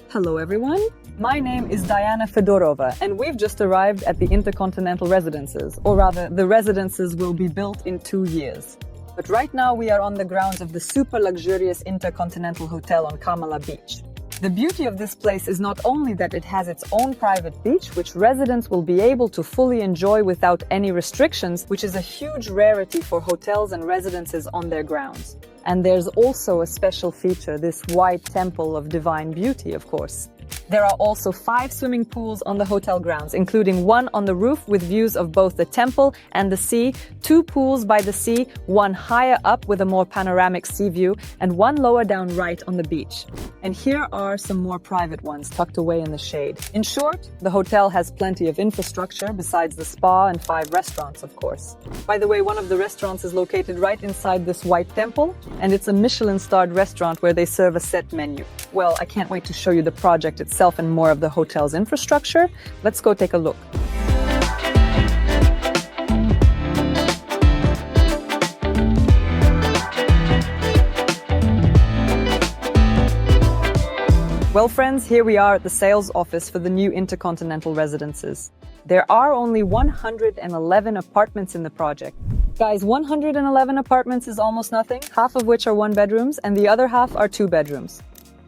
Hello everyone, my name is Diana Fedorova and we've just arrived at the Intercontinental Residences, or rather the residences will be built in 2 years. But right now we are on the grounds of the super luxurious Intercontinental Hotel on Kamala Beach. The beauty of this place is not only that it has its own private beach, which residents will be able to fully enjoy without any restrictions, which is a huge rarity for hotels and residences on their grounds. And there's also a special feature, this white temple of divine beauty, of course. There are also 5 swimming pools on the hotel grounds, including one on the roof with views of both the temple and the sea, 2 pools by the sea, one higher up with a more panoramic sea view, and one lower down right on the beach. And here are some more private ones tucked away in the shade. In short, the hotel has plenty of infrastructure besides the spa and 5 restaurants, of course. By the way, one of the restaurants is located right inside this white temple, and it's a Michelin-starred restaurant where they serve a set menu. Well, I can't wait to show you the project itself and more of the hotel's infrastructure. Let's go take a look. Well, friends, here we are at the sales office for the new Intercontinental Residences. There are only 111 apartments in the project. Guys, 111 apartments is almost nothing, half of which are 1 bedrooms and the other half are 2 bedrooms.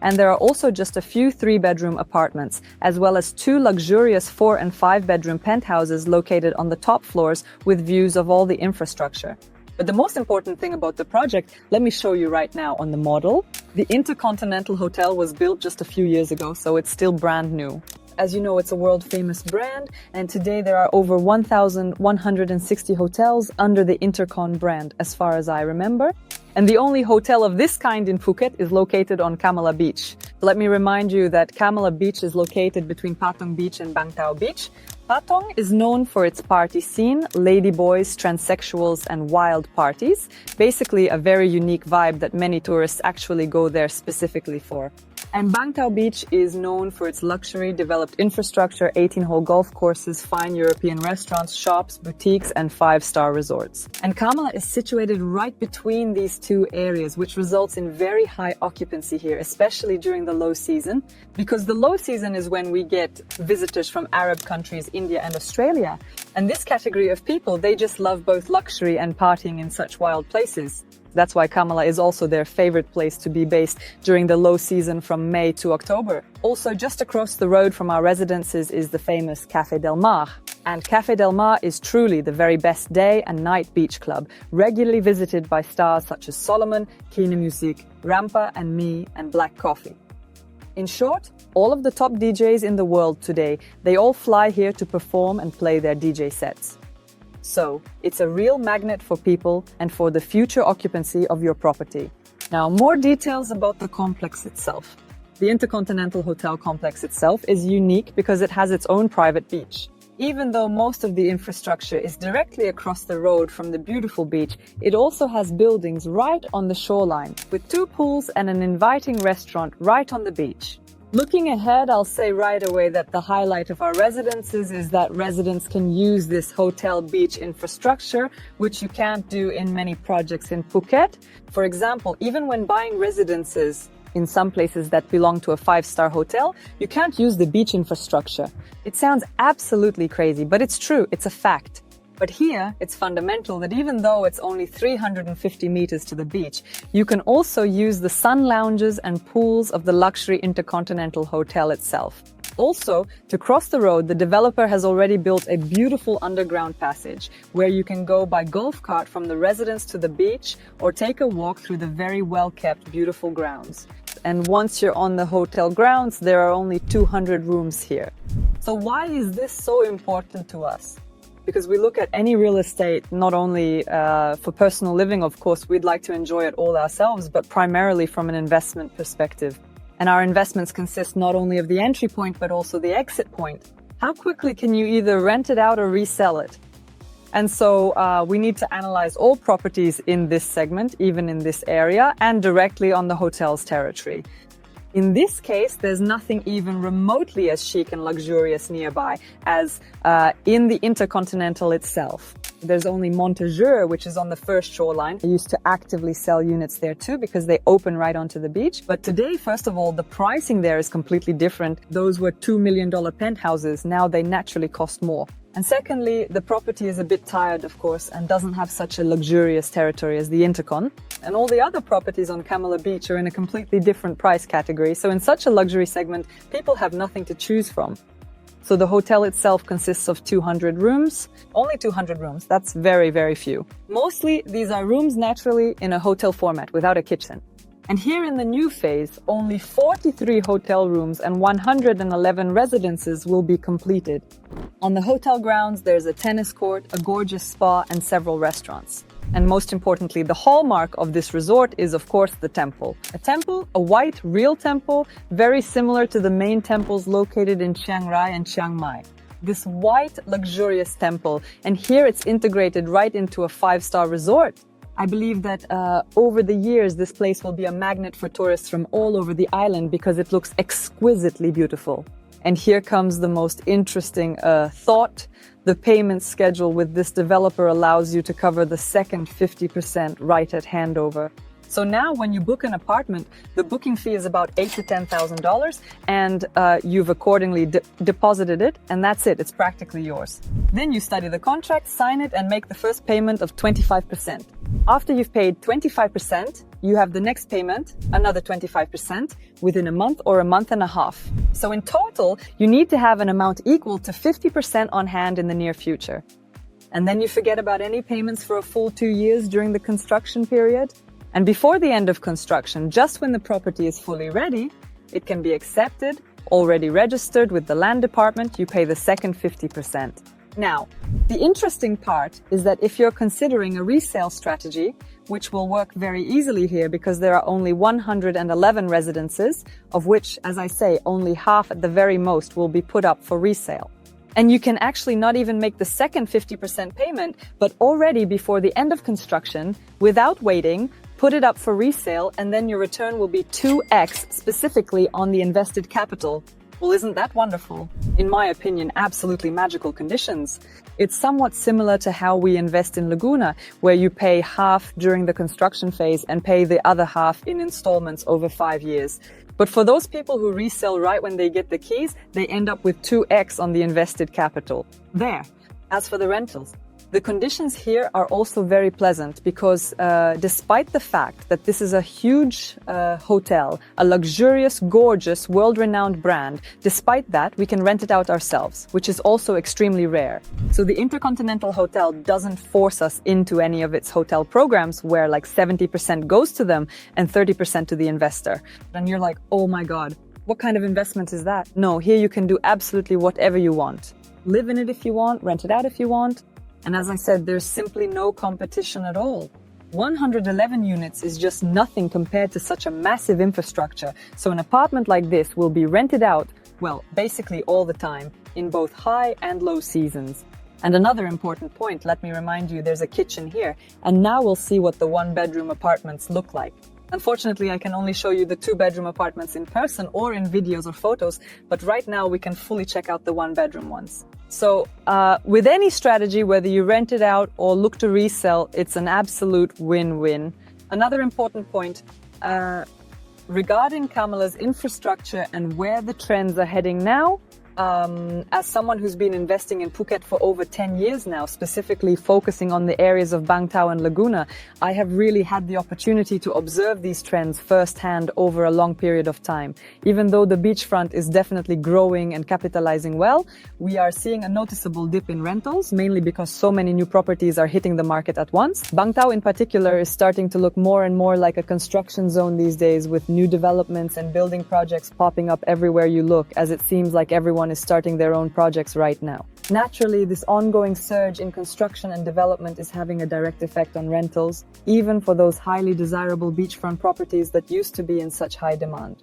And there are also just a few 3-bedroom apartments, as well as 2 luxurious 4- and 5-bedroom penthouses located on the top floors with views of all the infrastructure. But the most important thing about the project, let me show you right now on the model. The Intercontinental Hotel was built just a few years ago, so it's still brand new. As you know, it's a world-famous brand, and today there are over 1,160 hotels under the Intercon brand, as far as I remember. And the only hotel of this kind in Phuket is located on Kamala Beach. Let me remind you that Kamala Beach is located between Patong Beach and Bang Tao Beach. Patong is known for its party scene, ladyboys, transsexuals, and wild parties. Basically a very unique vibe that many tourists actually go there specifically for. And Bang Tao Beach is known for its luxury, developed infrastructure, 18-hole golf courses, fine European restaurants, shops, boutiques, and 5-star resorts. And Kamala is situated right between these 2 areas, which results in very high occupancy here, especially during the low season, because the low season is when we get visitors from Arab countries, India and Australia. And this category of people, they just love both luxury and partying in such wild places. That's why Kamala is also their favorite place to be based during the low season from May to October. Also, just across the road from our residences is the famous Café Del Mar. And Café Del Mar is truly the very best day and night beach club, regularly visited by stars such as Solomon, Kine Music, Rampa and Me and Black Coffee. In short, all of the top DJs in the world today, they all fly here to perform and play their DJ sets. So, it's a real magnet for people and for the future occupancy of your property. Now, more details about the complex itself. The Intercontinental Hotel complex itself is unique because it has its own private beach. Even though most of the infrastructure is directly across the road from the beautiful beach, it also has buildings right on the shoreline, with 2 pools and an inviting restaurant right on the beach. Looking ahead, I'll say right away that the highlight of our residences is that residents can use this hotel beach infrastructure, which you can't do in many projects in Phuket. For example, even when buying residences in some places that belong to a 5-star hotel, you can't use the beach infrastructure. It sounds absolutely crazy, but it's true, it's a fact. But here, it's fundamental that even though it's only 350 meters to the beach, you can also use the sun lounges and pools of the luxury Intercontinental Hotel itself. Also, to cross the road, the developer has already built a beautiful underground passage where you can go by golf cart from the residence to the beach or take a walk through the very well-kept, beautiful grounds. And once you're on the hotel grounds, there are only 200 rooms here. So why is this so important to us? Because we look at any real estate, not only for personal living, of course, we'd like to enjoy it all ourselves, but primarily from an investment perspective. And our investments consist not only of the entry point, but also the exit point. How quickly can you either rent it out or resell it? And so we need to analyze all properties in this segment, even in this area, and directly on the hotel's territory. In this case, there's nothing even remotely as chic and luxurious nearby as in the Intercontinental itself. There's only Montague, which is on the first shoreline. I used to actively sell units there too because they open right onto the beach. But today, first of all, the pricing there is completely different. Those were $2 million penthouses. Now they naturally cost more. And secondly, the property is a bit tired, of course, and doesn't have such a luxurious territory as the Intercon. And all the other properties on Kamala Beach are in a completely different price category. So in such a luxury segment, people have nothing to choose from. So the hotel itself consists of 200 rooms, only 200 rooms. That's very, very few. Mostly these are rooms naturally in a hotel format without a kitchen. And here in the new phase, only 43 hotel rooms and 111 residences will be completed. On the hotel grounds, there's a tennis court, a gorgeous spa, and several restaurants. And most importantly, the hallmark of this resort is, of course, the temple. A temple, a white, real temple, very similar to the main temples located in Chiang Rai and Chiang Mai. This white, luxurious temple, and here it's integrated right into a 5-star resort. I believe that over the years, this place will be a magnet for tourists from all over the island because it looks exquisitely beautiful. And here comes the most interesting thought. The payment schedule with this developer allows you to cover the second 50% right at handover. So now when you book an apartment, the booking fee is about $8,000 to $10,000 and you've accordingly deposited it, and that's it. It's practically yours. Then you study the contract, sign it, and make the first payment of 25%. After you've paid 25%, you have the next payment, another 25%, within a month or a month and a half. So in total, you need to have an amount equal to 50% on hand in the near future. And then you forget about any payments for a full 2 years during the construction period. And before the end of construction, just when the property is fully ready, it can be accepted, already registered with the land department, you pay the second 50%. Now, the interesting part is that if you're considering a resale strategy, which will work very easily here because there are only 111 residences, of which, as I say, only half at the very most will be put up for resale. And you can actually not even make the second 50% payment, but already before the end of construction, without waiting, put it up for resale, and then your return will be 2x specifically on the invested capital. Well, isn't that wonderful? In my opinion, absolutely magical conditions. It's somewhat similar to how we invest in Laguna, where you pay half during the construction phase and pay the other half in installments over 5 years. But for those people who resell right when they get the keys, they end up with 2x on the invested capital. There. As for the rentals, the conditions here are also very pleasant because despite the fact that this is a huge hotel, a luxurious, gorgeous, world-renowned brand, despite that, we can rent it out ourselves, which is also extremely rare. So the Intercontinental Hotel doesn't force us into any of its hotel programs where like 70% goes to them and 30% to the investor. And you're like, oh my God, what kind of investment is that? No, here you can do absolutely whatever you want. Live in it if you want, rent it out if you want. And as I said, there's simply no competition at all. 111 units is just nothing compared to such a massive infrastructure. So an apartment like this will be rented out, well, basically all the time, in both high and low seasons. And another important point, let me remind you, there's a kitchen here. And now we'll see what the 1-bedroom apartments look like. Unfortunately, I can only show you the 2-bedroom apartments in person or in videos or photos, but right now we can fully check out the 1-bedroom ones. So with any strategy, whether you rent it out or look to resell, it's an absolute win-win. Another important point, regarding Kamala's infrastructure and where the trends are heading now, as someone who's been investing in Phuket for over 10 years now, specifically focusing on the areas of Bang Tao and Laguna, I have really had the opportunity to observe these trends firsthand over a long period of time. Even though the beachfront is definitely growing and capitalizing well, we are seeing a noticeable dip in rentals, mainly because so many new properties are hitting the market at once. Bang Tao in particular is starting to look more and more like a construction zone these days, with new developments and building projects popping up everywhere you look, as it seems like everyone is starting their own projects right now. Naturally, this ongoing surge in construction and development is having a direct effect on rentals, even for those highly desirable beachfront properties that used to be in such high demand.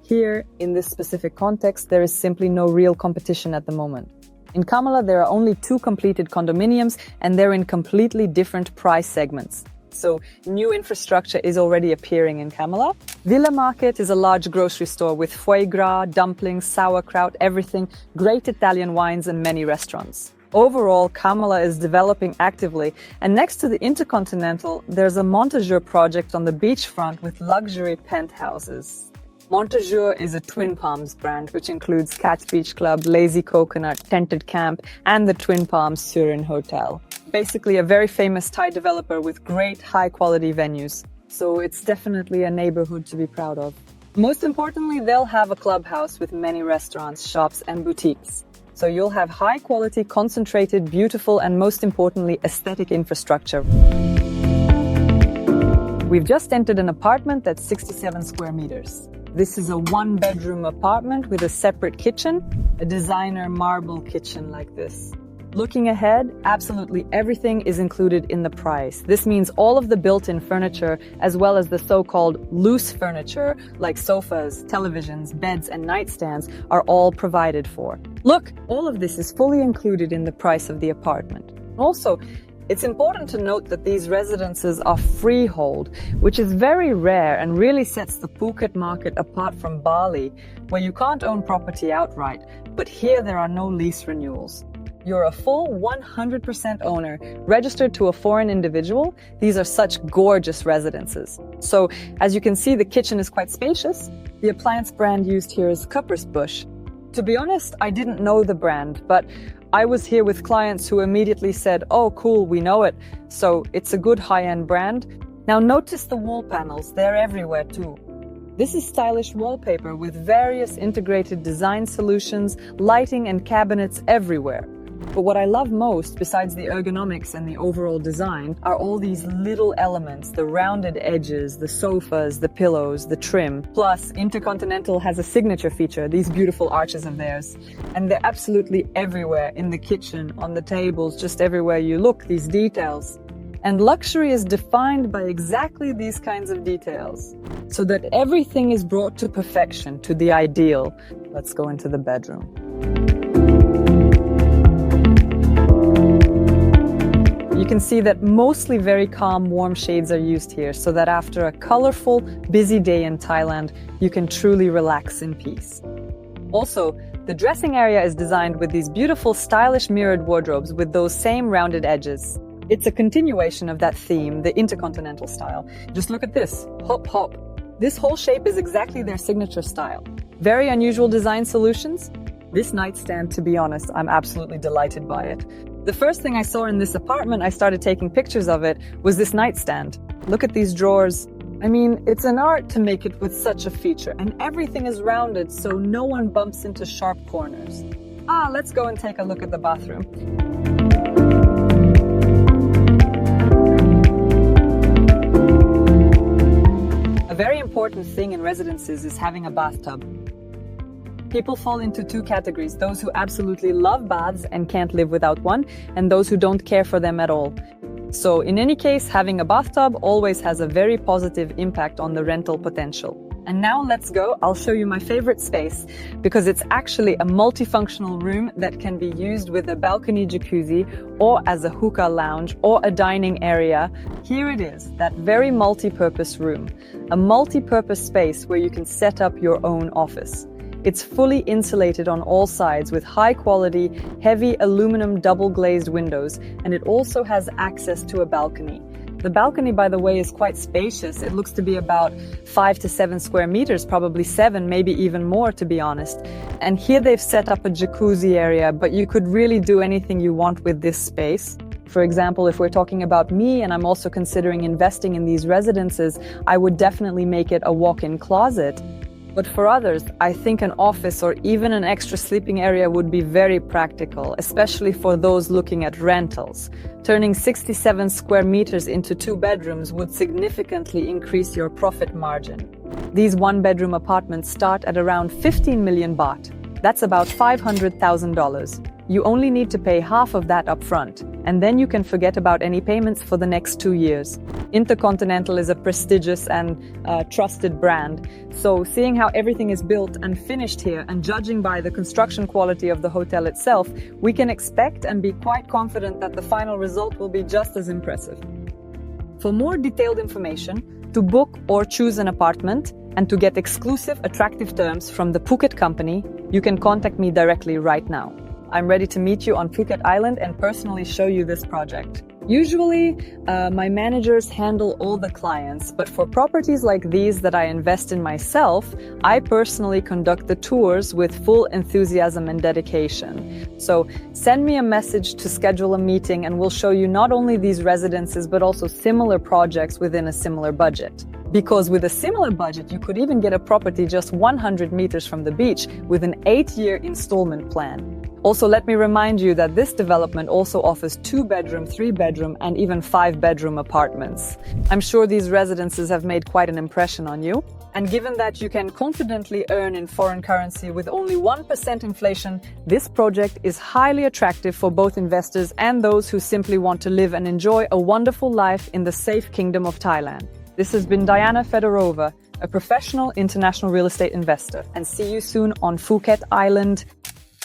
Here, in this specific context, there is simply no real competition at the moment. In Kamala, there are only 2 completed condominiums, and they're in completely different price segments. So new infrastructure is already appearing in Kamala. Villa Market is a large grocery store with foie gras, dumplings, sauerkraut, everything, great Italian wines and many restaurants. Overall, Kamala is developing actively, and next to the Intercontinental, there's a Montague project on the beachfront with luxury penthouses. Montague is a Twin Palms brand, which includes Catch Beach Club, Lazy Coconut, Tented Camp, and the Twin Palms Surin Hotel. Basically a very famous Thai developer with great high-quality venues. So it's definitely a neighborhood to be proud of. Most importantly, they'll have a clubhouse with many restaurants, shops, and boutiques. So you'll have high-quality, concentrated, beautiful, and most importantly, aesthetic infrastructure. We've just entered an apartment that's 67 square meters. This is a one-bedroom apartment with a separate kitchen, a designer marble kitchen like this. Looking ahead, absolutely everything is included in the price. This means all of the built-in furniture, as well as the so-called loose furniture, like sofas, televisions, beds, and nightstands, are all provided for. Look, all of this is fully included in the price of the apartment. Also, it's important to note that these residences are freehold, which is very rare and really sets the Phuket market apart from Bali, where you can't own property outright, but here there are no lease renewals. You're a full 100% owner, registered to a foreign individual. These are such gorgeous residences. So, as you can see, the kitchen is quite spacious. The appliance brand used here is Bush. To be honest, I didn't know the brand, but I was here with clients who immediately said, "Oh, cool, we know it." So it's a good high-end brand. Now notice the wall panels, they're everywhere too. This is stylish wallpaper with various integrated design solutions, lighting and cabinets everywhere. But what I love most, besides the ergonomics and the overall design, are all these little elements, the rounded edges, the sofas, the pillows, the trim. Plus, Intercontinental has a signature feature, these beautiful arches of theirs. And they're absolutely everywhere, in the kitchen, on the tables, just everywhere you look, these details. And luxury is defined by exactly these kinds of details, so that everything is brought to perfection, to the ideal. Let's go into the bedroom. You can see that mostly very calm, warm shades are used here, so that after a colorful, busy day in Thailand, you can truly relax in peace. Also, the dressing area is designed with these beautiful, stylish mirrored wardrobes with those same rounded edges. It's a continuation of that theme, the Intercontinental style. Just look at this, hop hop. This whole shape is exactly their signature style. Very unusual design solutions. This nightstand, to be honest, I'm absolutely delighted by it. The first thing I saw in this apartment, I started taking pictures of it, was this nightstand. Look at these drawers. I mean, it's an art to make it with such a feature, and everything is rounded so no one bumps into sharp corners. Let's go and take a look at the bathroom. A very important thing in residences is having a bathtub. People fall into two categories, those who absolutely love baths and can't live without one, and those who don't care for them at all. So in any case, having a bathtub always has a very positive impact on the rental potential. And now let's go, I'll show you my favorite space, because it's actually a multifunctional room that can be used with a balcony jacuzzi, or as a hookah lounge, or a dining area. Here it is, that very multi-purpose room. A multi-purpose space where you can set up your own office. It's fully insulated on all sides with high-quality, heavy aluminum double-glazed windows, and it also has access to a balcony. The balcony, by the way, is quite spacious. It looks to be about 5 to 7 square meters, probably 7, maybe even more, to be honest. And here they've set up a jacuzzi area, but you could really do anything you want with this space. For example, if we're talking about me and I'm also considering investing in these residences, I would definitely make it a walk-in closet. But for others, I think an office or even an extra sleeping area would be very practical, especially for those looking at rentals. Turning 67 square meters into 2 bedrooms would significantly increase your profit margin. These one-bedroom apartments start at around 15 million baht. That's about $500,000. You only need to pay half of that upfront, and then you can forget about any payments for the next 2 years. Intercontinental is a prestigious and trusted brand, so seeing how everything is built and finished here, and judging by the construction quality of the hotel itself, we can expect and be quite confident that the final result will be just as impressive. For more detailed information, to book or choose an apartment, and to get exclusive, attractive terms from the Phuket company, you can contact me directly right now. I'm ready to meet you on Phuket Island and personally show you this project. Usually, my managers handle all the clients, but for properties like these that I invest in myself, I personally conduct the tours with full enthusiasm and dedication. So send me a message to schedule a meeting and we'll show you not only these residences, but also similar projects within a similar budget. Because with a similar budget, you could even get a property just 100 meters from the beach with an 8-year installment plan. Also, let me remind you that this development also offers 2-bedroom, 3-bedroom, and even 5-bedroom apartments. I'm sure these residences have made quite an impression on you. And given that you can confidently earn in foreign currency with only 1% inflation, this project is highly attractive for both investors and those who simply want to live and enjoy a wonderful life in the safe kingdom of Thailand. This has been Diana Fedorova, a professional international real estate investor, and see you soon on Phuket Island.